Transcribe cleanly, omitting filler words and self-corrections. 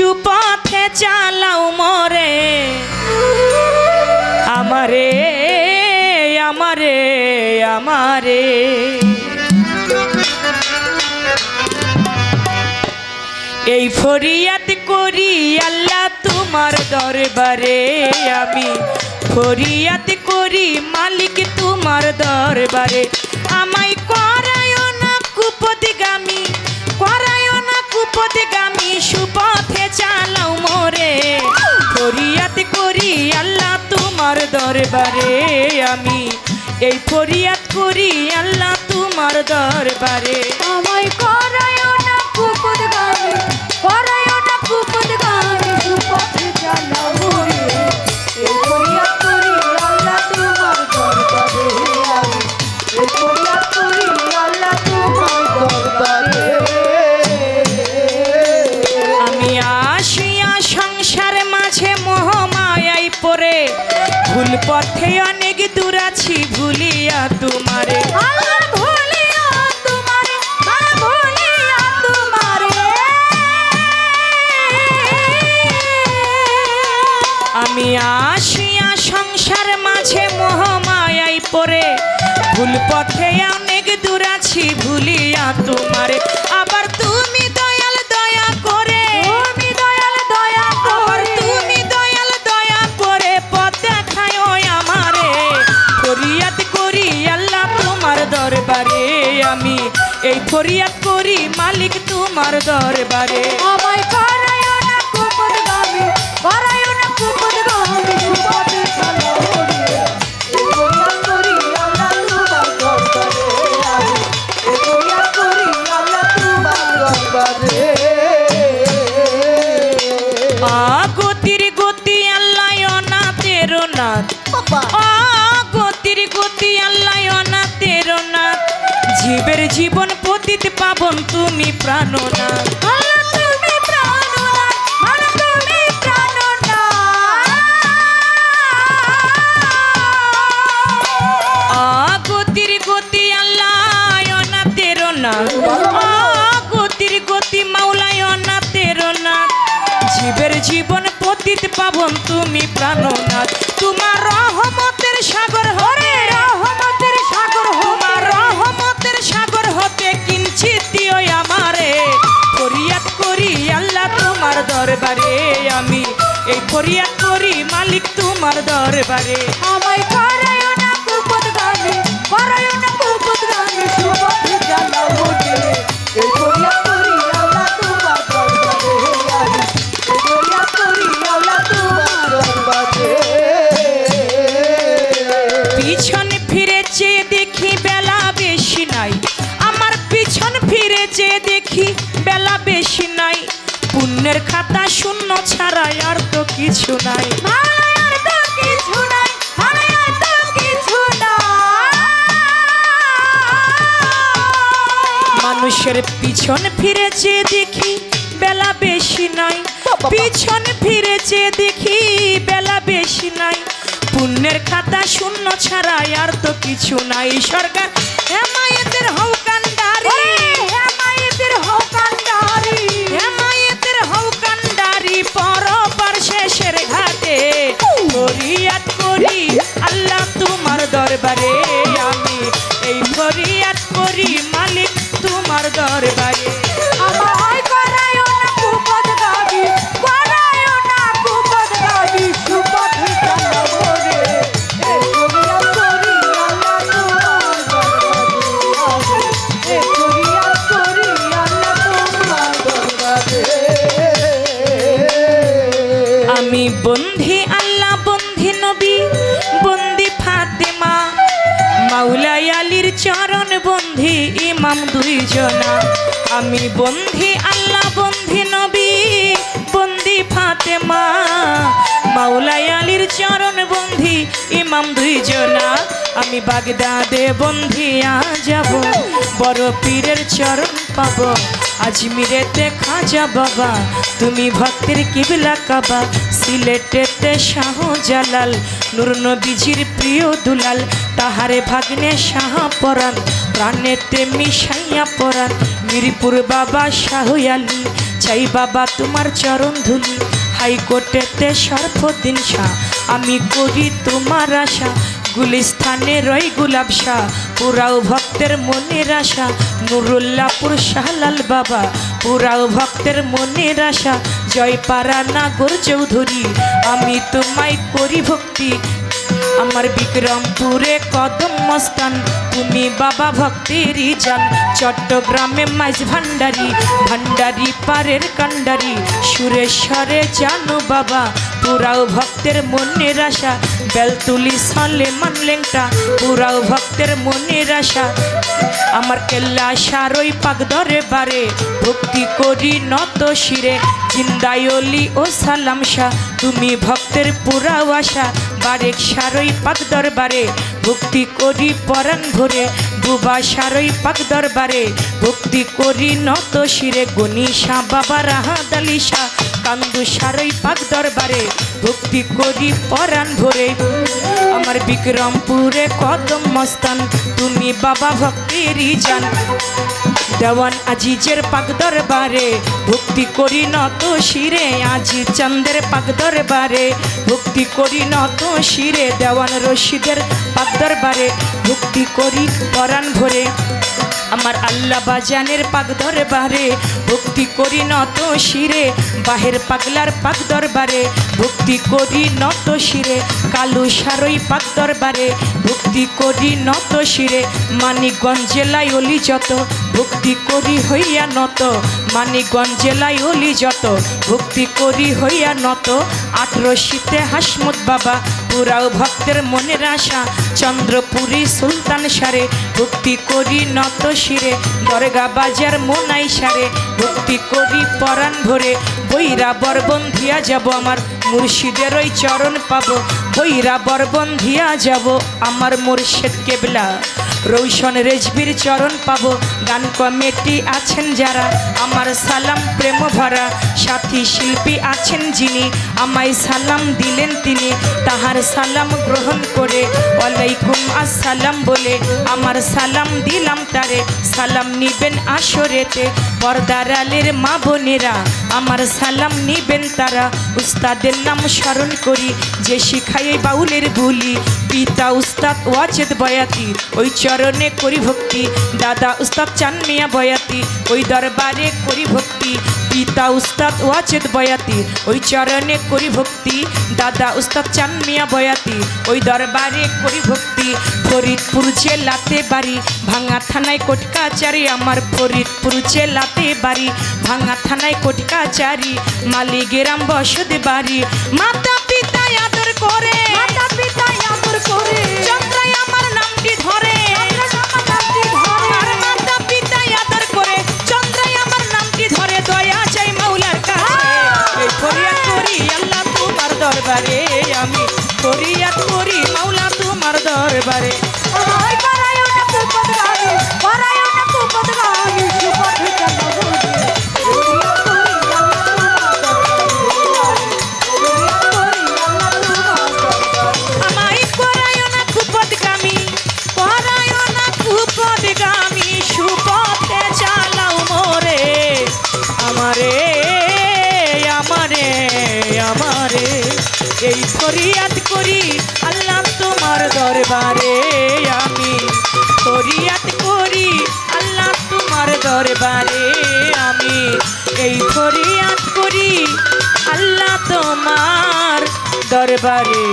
সুপথে চালাও মোরে আমারে আমারে আমারে। এই ফরিয়াদ করি আল্লাহ তোমার দরবারে, আমি ফরিয়াদ করি মালিক তোমার দরবারে। আমায় করায় না কুপদগামী, করায় না কুপদগামী, সুপথে চালাও মোরে। ফরিয়াদ করি আল্লাহ তোমার দরবারে, আমি এই ফরিয়াদ করি আল্লাহ তোমার দরবারে। আমায় করায় না কুপদগামী, করায় না কুপদগামী, সুপথে চালাও মোরে। এই ফরিয়াদ করি আল্লাহ তোমার দরবারে, আমি এই ফরিয়াদ করি আল্লাহ তোমার দরবারে। আমি আসিয়া সংসার মাঝে মোহমায়াই পড়ে, ভুল পথে অনেক দূর আছি ভুলিয়া তোমারে। আল্লাহ ভুলিয়া তোমারে, ভুলিয়া তোমারে। আমি আসিয়া সংসার মাঝে মোহমায়াই পড়ে, ভুল পথে অনেক দূর আছি ভুলিয়া তোমারে। আবার তুমি দয়াল দয়া করে, তুমি দয়াল দয়া আবার করে, তুমি দয়াল দয়া করে পথ দেখায় আমারে। ফরিয়াদ করি আল্লাহ তোমার দরবারে, আমি এই ফরিয়াদ করি মালিক তোমার দরবারে। আমায় করায় না কুপদগামী, করায় না কুপদগামী, সুপথে চালাও মোরে। এই ফরিয়াদ করি আল্লাহ তোমার দরবারে, আমি এই ফরিয়াদ করি আল্লাহ তোমার দরবারে। গতির গতি আল্লাহ অনাথের নাথ, গতির গতি আল্লাহ অনাথের নাথ, জীবের জীবন পতিত পাবন তুমি প্রাণনাথ। আল্লাহ তুমি প্রাণনাথ, আল্লাহ তুমি প্রাণনাথ। গতির গতি আল্লাহ অনাথের নাথ, গতির গতি মাওলায় অনাথের নাথ, জীবের জীবন পতিত পাবন তুমি প্রাণনাথ। তোমার রহমতের সাগর হরে, রহমতের সাগর তোমার রহমতের সাগর হতে কিঞ্চিত দিও আমারে। ফরিয়াদ করি আল্লাহ তোমার দরবারে, আমি এই ফরিয়াদ করি মালিক তোমার দরবারে। আমায় করায় না কুপদগামী, করায় না কুপদগামী, সুপথে চালাও মোরে। এই ফরিয়াদ করি আল্লাহ তোমার দরবারে, আমি এই ফরিয়াদ করি আল্লাহ তোমার দরবারে। পিছন ফিরে চেয়ে দেখি বেলা বেশি নাই, আমার পিছন ফিরে চেয়ে দেখি বেলা বেশি নাই, পুণ্যের খাতা শূন্য ছাড়া আর তো কিছু নাই। ভালোই আর তো কিছু নাই, ভালোই আর তো কিছু নাই। মানুষের পিছন ফিরে চেয়ে দেখি বেলা বেশি নাই, পিছন ফিরে চেয়ে দেখি বেলা বেশি নাই, পুণ্যের খাতা শূন্য ছাড়া আর তো কিছু নাই। সরকার হেমায়েতের হও কান্ডারি, হেমায়েতের হও কান্ডারি, হেমায়েতের হও কান্ডারি, পরপার শেষের ঘাটে ফরিয়াদ করি আল্লাহ তোমার দরবারে, আমি এই ফরিয়াদ করি মালিক তোমার দরবারে। আমায় করায় না কুপদগামী, করায় না কুপদগামী, সুপথে চালাও মোরে। এই ফরিয়াদ করি আল্লাহ তোমার দরবারে, এই ফরিয়াদ করি আল্লাহ তোমার দরবারে। আমি বন্ধি আল্লাহ বন্ধি নবী বন্দি ফাতেমা, মাওলাই আলীর চরণ বন্ধি ইমাম দুইজনা। আমি বন্ধি আল্লাহ বন্ধি নবী বন্দি ফাতেমা, মাওলাই আলীর চরণ বন্ধি ইমাম দুইজনা। আমি বাগদাদে বন্ধিয়া যাব, বড় পীরের চরণ পাব, আজমিরেতে খাজা বাবা, তুমি ভক্তের কিবলা কাবা, সিলেটেতে শাহ জালাল, নূর নবীজির প্রিয় দুলাল, তাহারে ভাগ্নে শাহ পরাণ, প্রাণেতে মিশাইয়া পরাণ, মিরপুর বাবা শাহ আলী, চাই বাবা তোমার চরণ ধুলি, হাইকোর্টেতে সর্বদিন শাহ, আমি করি তোমার আশা, গুলিস্থানে রই গুলাব শাহ, পুরাও ভক্তের মনের আশা, নুরুল্লাহপুর শাহলাল বাবা, পুরাও ভক্তের মনের আশা, জয়পাড়া নাগর চৌধুরী, আমি তোমায় করি ভক্তি, আমার বিক্রমপুরে কদম মস্তান, তুমি বাবা ভক্তেরই জান, চট্টগ্রামে মাইজ ভান্ডারি, ভান্ডারি পারের কান্ডারি, সুরেশ্বরে জানো বাবা, পুরাও ভক্তের মনের আশা, বেলতুলি সলেমান লেংটা, পুরাও ভক্তের মনের আশা, আমার কেল্লা সারই পাক দরবারে, ভক্তি করি নত শিরে, জিন্দায়লি ও সালাম শাহ, তুমি ভক্তের পুরাও আশা, বারেক সারই পাক দরবারে, ভক্তি করি পরাণ ভরে, বুবা সারই পাক দরবারে, ভক্তি করি নত শিরে, গণিশা বাবা রাহাত আলী শাহ, কান্দু সারই পাক দরবারে, ভক্তি করি পরাণ ভরে, আমার বিক্রমপুরে কদম মস্তান, তুমি বাবা ভক্তেরই জান, দেওয়ান আজিজের পাক দরবারে, ভক্তি করি নত শিরে, আজি চন্দের পাক দরবারে, ভক্তি করি নত শিরে, দেওয়ান রশিদের পাক দরবারে, ভক্তি করি পরাণ ভরে, আমার আল্লাহ বাজানের পাক দরবারে, ভক্তি করি নত শিরে, বাহের পাগলার পাক দরবারে, ভক্তি করি নত শিরে, কালু সারই পাক দরবারে, ভক্তি করি নত শিরে, মানিকগঞ্জ জেলায় অলি যত, ভক্তি করি হইয়া নত, মানিকগঞ্জ জেলায় অলি যত, ভক্তি করি হইয়া নত, 18শীতে হাসমত বাবা, পুরাও ভক্তের মনের আশা, চন্দ্রপুরী সুলতান সারে, ভক্তি করি নত শিরে, দরগা বাজার মোনাই সারে, ভক্তি করি পরাণ ভরে, বৈরা বরবন্ধিয়া যাব, আমার মুর্শিদের ওই চরণ পাবো, বৈরা বরবন্ধিয়া যাব, আমার মুর্শিদ কেবলা রৌশন রেজবির চরণ পাবো, গান কমিটি আছেন যারা, আমার সালাম প্রেম ভরা, সাথী শিল্পী আছেন যিনি, আমায় সালাম দিলেন তিনি, তাহার সালাম গ্রহণ করে, ওয়ালাইকুম আসসালাম বলে, আমার সালাম দিলাম তারে, সালাম নিবেন আসরেতে, পর্দার আলের মা বোনেরা, আমার সালাম নিবেন তারা, উস্তাদের নাম স্মরণ করি, যে শিখাই বাউলের বুলি, পিতা উস্তাদ ওয়াজেদ বয়াতি, ওই চরণে করি ভক্তি, দাদা উস্তাদ চান মিয়া বয়াতি, ওই দরবারে করি ভক্তি, পিতা উস্তাদ ওয়াজেদ বয়াতি, ওই চরণে করি ভক্তি, দাদা উস্তাদ চান মিয়া বয়াতি, ওই দরবারে করি ভক্তি, ফরিদপুর জেলাতে বাড়ি, ভাঙা থানায় কোটকাচারি, আমার ফরিদপুর জেলাতে বাড়ি, ভাঙা থানায় কোটকাচারি, মালিগ্রাম বসত বাড়ি, মাতা পিতা আদর করে, মাতা পিতা আদর করে, চন্দ্রায় আমার নামটি ধরে, আমার নামটি ধরে, আর মাতা পিতা আদর করে, চন্দ্রায় আমার নামটি ধরে, দয়া চাই মাওলার কাছে, এই ফরিয়াদ করি আল্লাহ তোমার দরবারে, আমি ফরিয়াদ করি মাওলা তোমার দরবারে, ওই পরায়ণ কুপদগামী, পরায়ণ কুপদগামী, সুপথে চলো বলবে, ফরিয়াদ করি আল্লাহ তোমার দরবারে, আমায় করায় না কুপদগামী, করায় না কুপদগামী, সুপথে চালাও মোরে, আমারে আমারে আমারে, এই ফরিয়াদ করি আল্লাহ তোমার দরবারে, আমি ফরিয়াদ করি আল্লাহ তোমার দরবারে, আমি এই ফরিয়াদ করি আল্লাহ তোমার দরবারে।